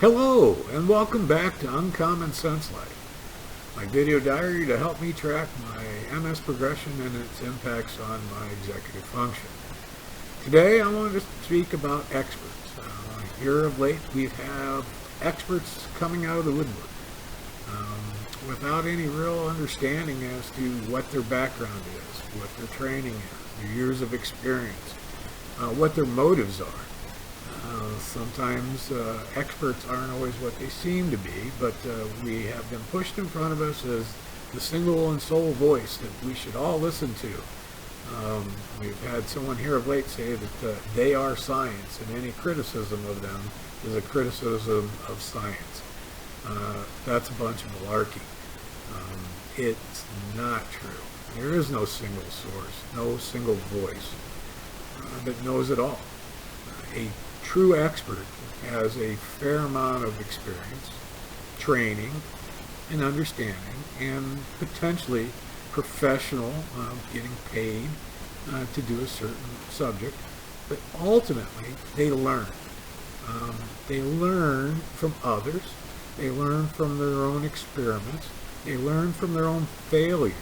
Hello, and welcome back to Uncommon Sense Life, my video diary to help me track my MS progression and its impacts on my executive function. Today, I wanted to speak about experts. Here of late, we've had experts coming out of the woodwork without any real understanding as to what their background is, what their training is, their years of experience, what their motives are. Sometimes experts aren't always what they seem to be, but we have them pushed in front of us as the single and sole voice that we should all listen to. We've had someone here of late say that they are science, and any criticism of them is a criticism of science. That's a bunch of malarkey. It's not true. There is no single source, no single voice that knows it all. A true expert has a fair amount of experience, training, and understanding, and potentially professional, getting paid to do a certain subject. But ultimately, they learn. They learn from others. They learn from their own experiments. They learn from their own failures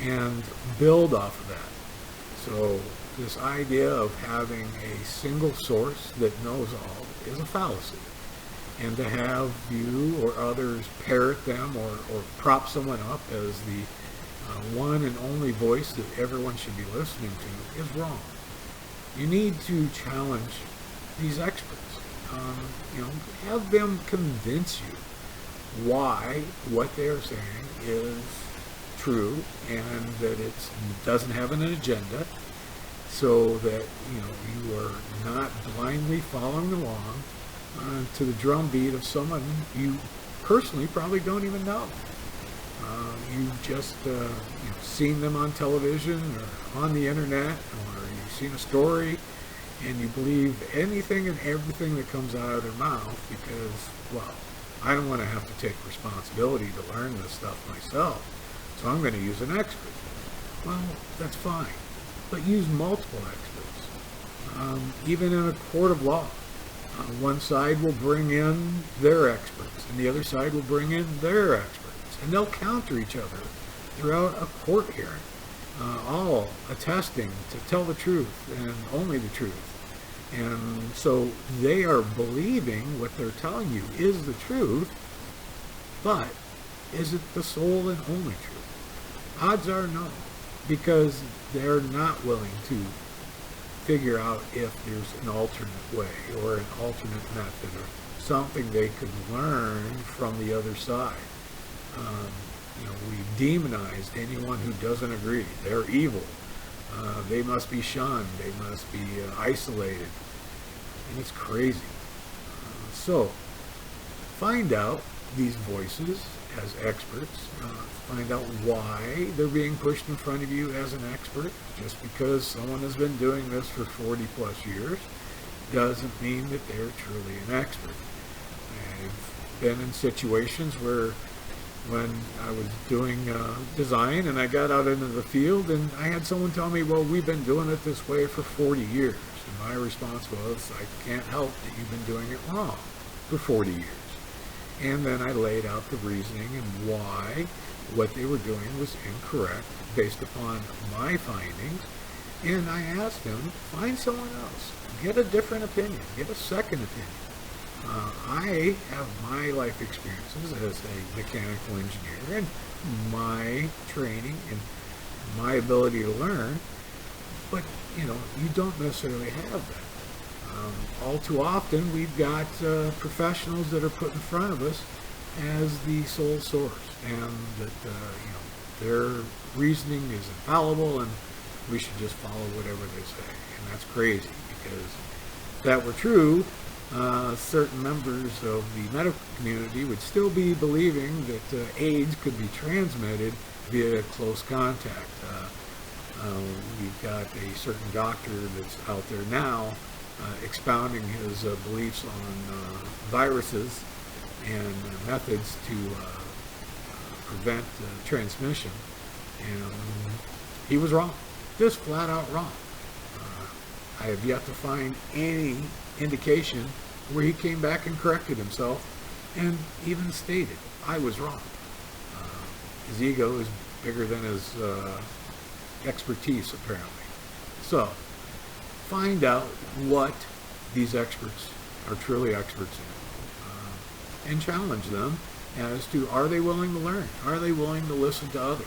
and build off of that. So this idea of having a single source that knows all is a fallacy. And to have you or others parrot them or prop someone up as the one and only voice that everyone should be listening to is wrong. You need to challenge these experts. Have them convince you why what they're saying is true and that it doesn't have an agenda, so that you are not blindly following along to the drumbeat of someone you personally probably don't even know. You've just seen them on television or on the internet, or you've seen a story and you believe anything and everything that comes out of their mouth because, well, I don't want to have to take responsibility to learn this stuff myself, so I'm going to use an expert. Well, that's fine, but use multiple experts. Even in a court of law, one side will bring in their experts and the other side will bring in their experts, and they'll counter each other throughout a court hearing, all attesting to tell the truth and only the truth. And so they are believing what they're telling you is the truth, but is it the sole and only truth? Odds are no, because they're not willing to figure out if there's an alternate way or an alternate method or something they could learn from the other side. We've demonized anyone who doesn't agree. They're evil. They must be shunned. They must be isolated. And it's crazy. So, find out these voices as experts. Find out why they're being pushed in front of you as an expert. Just because someone has been doing this for 40 plus years doesn't mean that they're truly an expert. I've been in situations where when I was doing design and I got out into the field and I had someone tell me, well, we've been doing it this way for 40 years. And my response was, I can't help that you've been doing it wrong for 40 years. And then I laid out the reasoning and why what they were doing was incorrect based upon my findings. And I asked them, find someone else, get a different opinion, get a second opinion. I have my life experiences as a mechanical engineer and my training and my ability to learn, but you don't necessarily have that. All too often we've got professionals that are put in front of us as the sole source, and that their reasoning is infallible and we should just follow whatever they say. And that's crazy, because if that were true, certain members of the medical community would still be believing that AIDS could be transmitted via close contact. We've got a certain doctor that's out there now expounding his beliefs on viruses and methods to prevent transmission, and he was wrong, just flat out wrong. I have yet to find any indication where he came back and corrected himself and even stated, I was wrong. His ego is bigger than his expertise, apparently. So, find out what these experts are truly experts in, and challenge them as to, are they willing to learn? Are they willing to listen to others?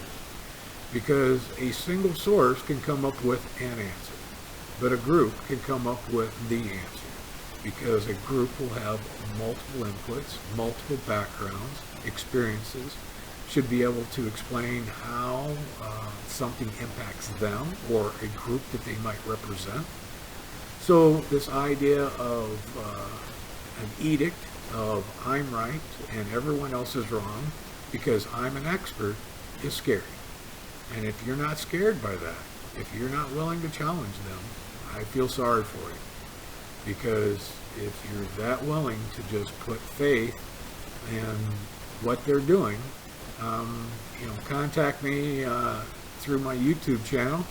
Because a single source can come up with an answer, but a group can come up with the answer, because a group will have multiple inputs, multiple backgrounds, experiences, should be able to explain how something impacts them or a group that they might represent. So this idea of an edict of I'm right and everyone else is wrong because I'm an expert is scary. And if you're not scared by that, if you're not willing to challenge them, I feel sorry for you. Because if you're that willing to just put faith in what they're doing, contact me through my YouTube channel,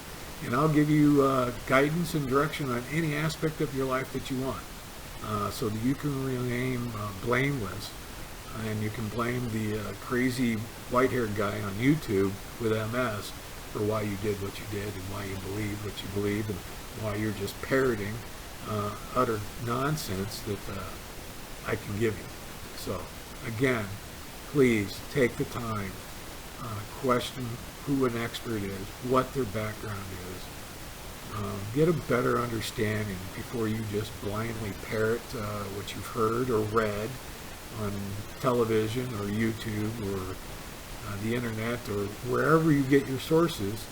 and I'll give you guidance and direction on any aspect of your life that you want, so that you can remain blameless, and you can blame the crazy white-haired guy on YouTube with MS for why you did what you did and why you believed what you believed and why you're just parroting utter nonsense that I can give you. So, again, please take the time, question who an expert is, what their background is, get a better understanding before you just blindly parrot what you've heard or read on television or YouTube or the internet or wherever you get your sources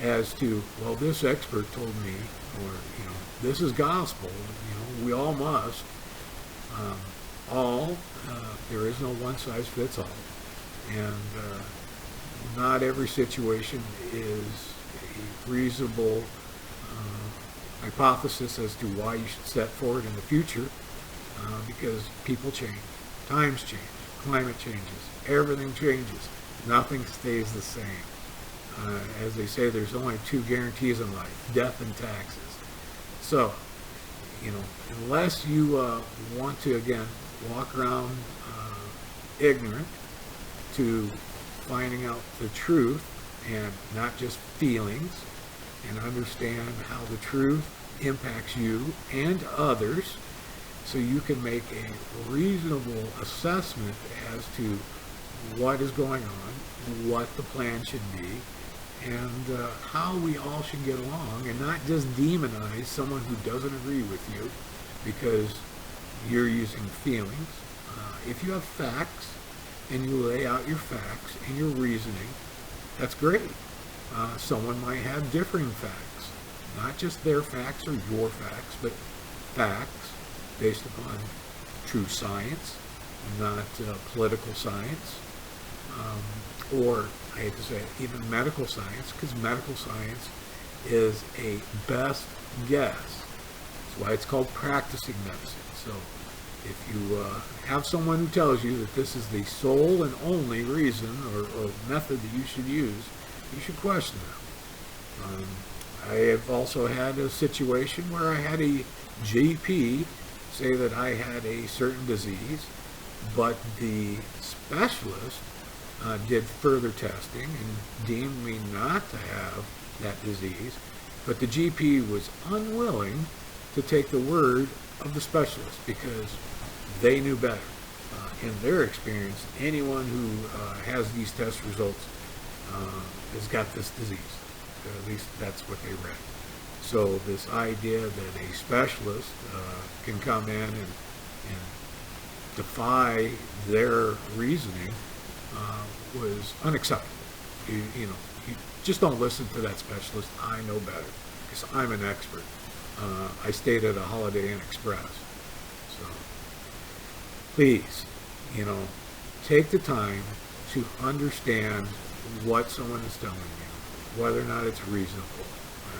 as to, well, this expert told me, or, this is gospel, we all must. There is no one size fits all. And not every situation is a reasonable hypothesis as to why you should set forward in the future, because people change, times change, climate changes, everything changes, nothing stays the same. As they say, there's only two guarantees in life, death and taxes. So, unless you want to, again, walk around ignorant to finding out the truth and not just feelings, and understand how the truth impacts you and others, so you can make a reasonable assessment as to what is going on, what the plan should be, and how we all should get along, and not just demonize someone who doesn't agree with you because you're using feelings. If you have facts and you lay out your facts and your reasoning, that's great. Someone might have differing facts, not just their facts or your facts, but facts based upon true science, not political science, or, I hate to say it, even medical science, because medical science is a best guess. That's why it's called practicing medicine. So if you have someone who tells you that this is the sole and only reason or method that you should use, you should question them. I have also had a situation where I had a GP say that I had a certain disease, but the specialist did further testing and deemed me not to have that disease, but the GP was unwilling to take the word of the specialist because they knew better. In their experience, anyone who has these test results has got this disease. At least that's what they read. So this idea that a specialist can come in and defy their reasoning was unacceptable. You just don't listen to that specialist. I know better because I'm an expert. I stayed at a Holiday Inn Express. So please, take the time to understand what someone is telling you, whether or not it's reasonable.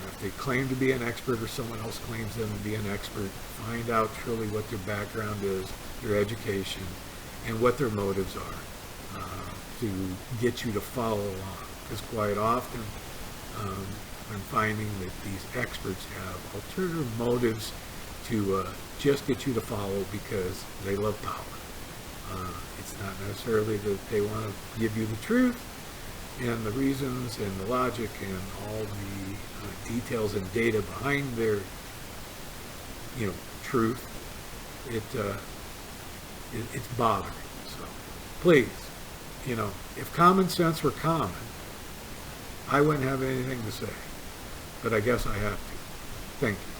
If they claim to be an expert or someone else claims them to be an expert, find out truly what their background is, their education, and what their motives are to get you to follow along. Because quite often I'm finding that these experts have alternative motives to just get you to follow because they love power. It's not necessarily that they want to give you the truth and the reasons and the logic and all the details and data behind their, truth. It's bothering. So please, if common sense were common, I wouldn't have anything to say. But I guess I have to. Thank you.